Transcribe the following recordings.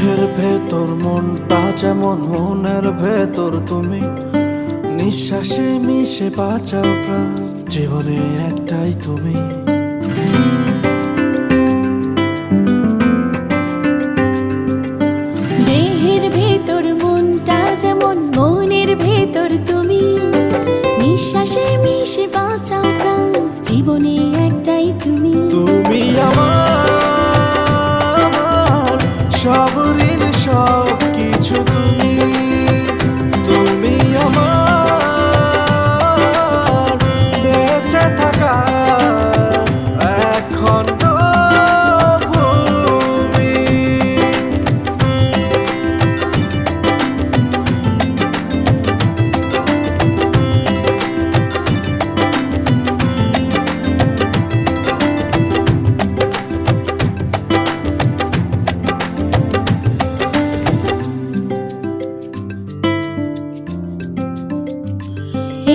দেহের ভেতর মনটা যেমন মনের ভেতর তুমি, নিঃশ্বাসে মিশে বাঁচাও প্রাণ, জীবনে একটাই তুমি। দেহের ভেতর মনটা যেমন মনের ভেতর তুমি, নিঃশ্বাসে মিশে বাঁচাও প্রাণ, জীবনে একটাই তুমি। তুমি আমার সব ঋণ সব কিছু তুমি, তুমি আমার বেঁচে থাকা খন্ড ভূমি।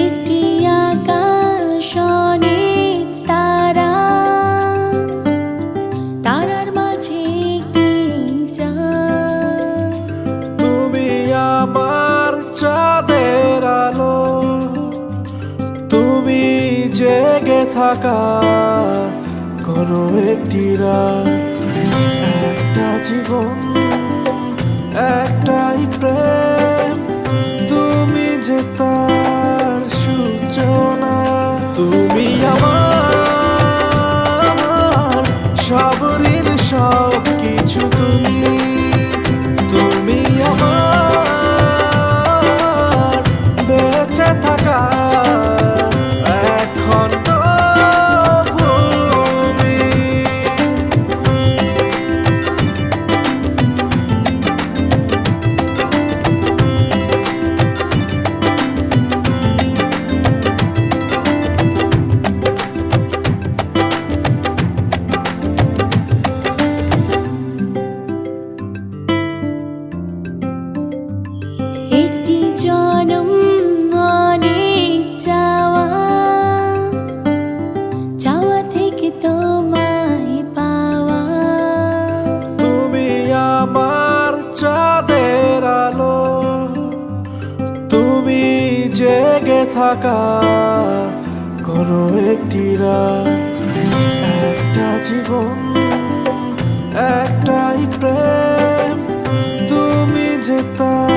একটি আকাশ অনেক তারা, তারার মাঝে একটি চাঁদ। তুমি আমার চাঁদের আলো, তুমি জেগে থাকা কোনো একটি রাত, একটা জীবন একটাই প্রেম, তুমি যে তার সূচনা। তুমি আমার সব ঋণ সব কিছু তুমি, তুমি আমার বেঁচে থাকা খন্ড ভূমি। একটি জনম অনেক চাওয়া, চাওয়া থেকে তোমায় পাওয়া। তুমি আমার চাঁদের আলো, তুমি জেগে থাকা কোনো একটি রাত, একটা জীবন একটাই প্রেম, তুমি যে তার